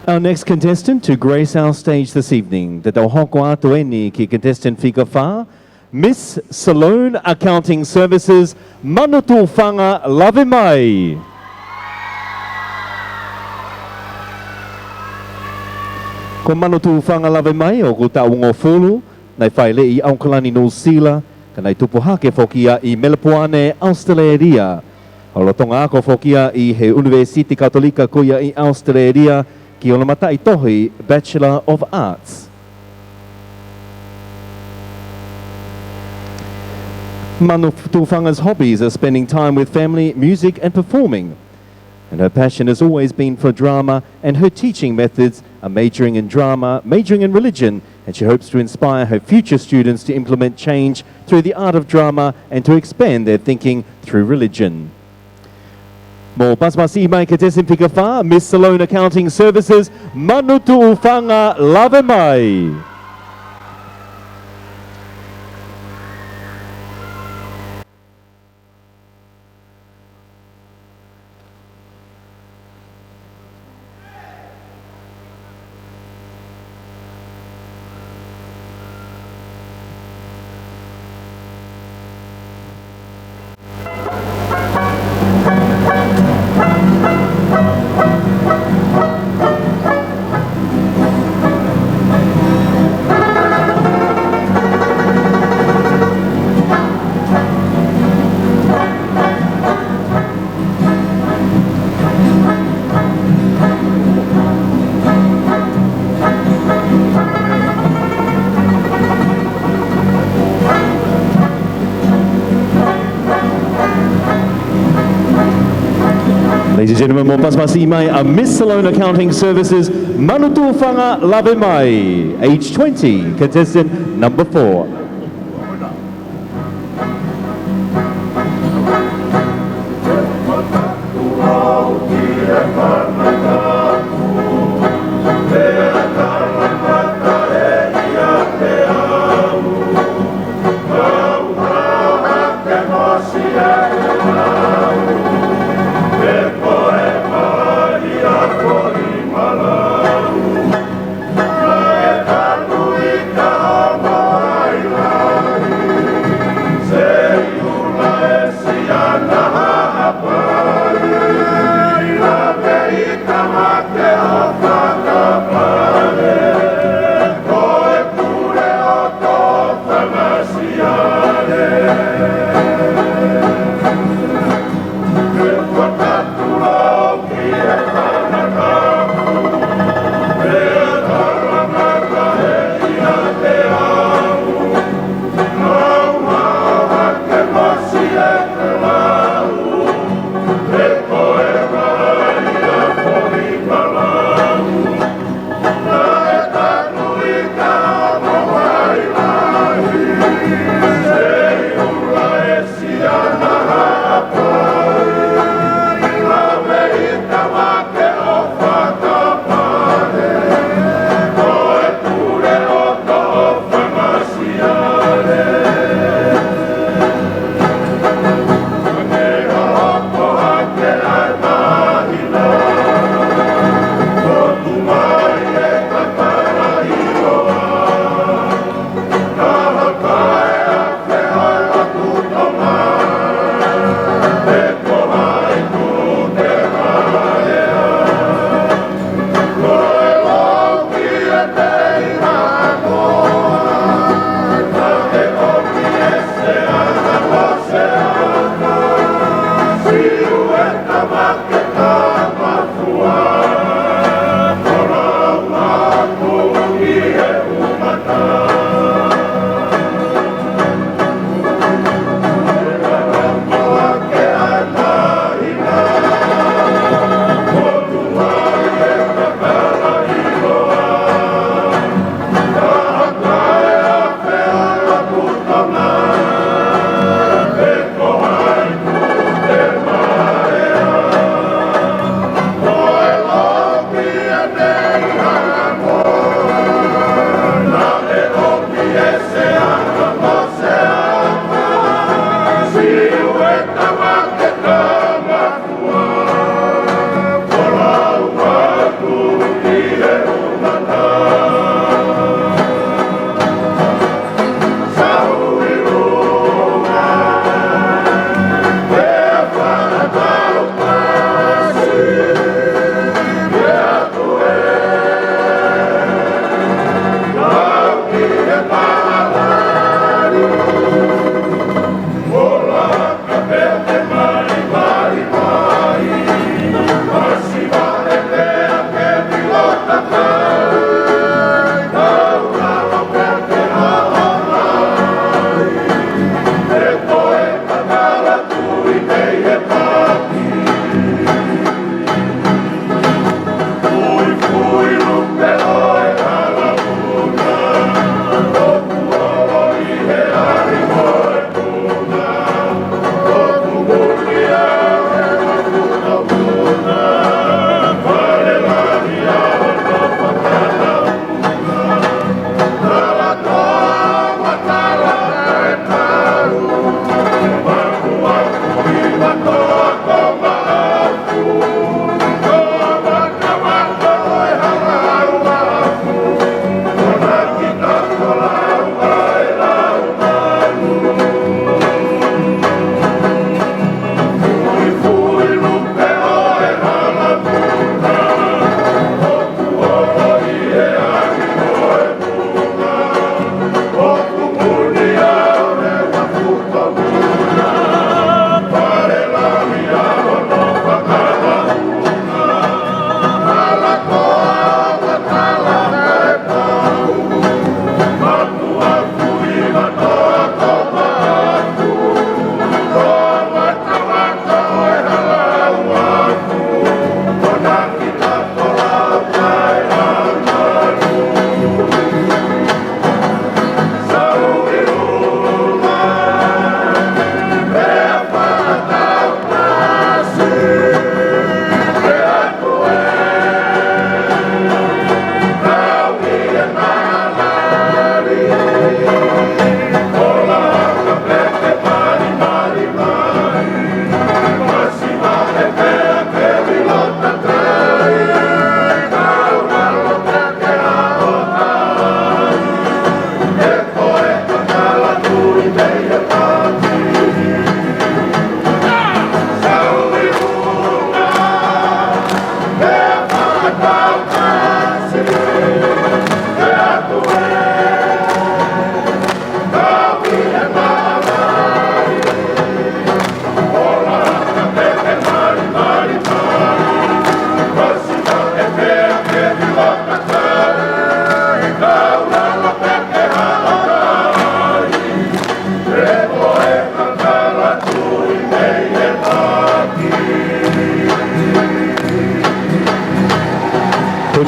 Our next contestant to grace our stage this evening, the Tauhoko Atoeni ki contestant Fika Wha, Miss Salone Accounting Services, Manutu'ufanga Lavemai. Ko Manutu'ufanga Lavemai o ko taungo fulu, nei whaile I Aukalani no Sila, ka nei tupuhake fokia I Melapuane, Australia. O lo tonga ako fokia I he Universiti Katolika kuia I Australia, ki ona mata I tohi Bachelor of Arts. Manutu'ufanga's hobbies are spending time with family, music and performing. And her passion has always been for drama, and her teaching methods are majoring in drama, majoring in religion, and she hopes to inspire her future students to implement change through the art of drama and to expand their thinking through religion. Mo pasmasi mai contestant Fika Wha, Miss Salone Accounting Services, Manutu'ufanga Lavemai. Ladies and gentlemen, mo pasmasi mai a Miss Salone Accounting Services, Manutu'ufanga Lavemai, age 20, contestant number 4.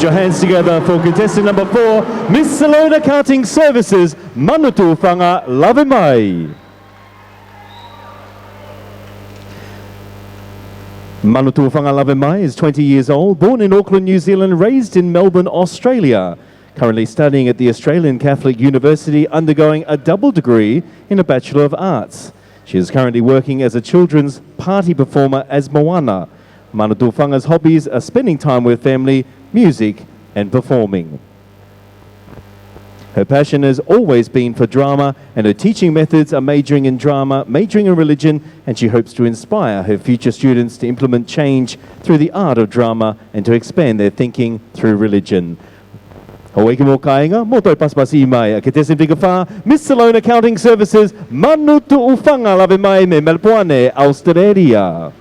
Put your hands together for contestant number 4, Miss Salone Accounting Services, Manutu'ufanga Lavemai. Manutu'ufanga Lavemai is 20 years old, born in Auckland, New Zealand, raised in Melbourne, Australia. Currently studying at the Australian Catholic University, undergoing a double degree in a Bachelor of Arts. She is currently working as a children's party performer as Moana. Manutu'ufanga's hobbies are spending time with family, music and performing. Her passion has always been for drama, and her teaching methods are majoring in drama, majoring in religion, and she hopes to inspire her future students to implement change through the art of drama and to expand their thinking through religion. Hoi ki mō kāinga, mō toi pasipasi mai, a contestant figure whā, Miss Salone Accounting Services, Manutu'ufanga Lavemai me Melbourne, Australia.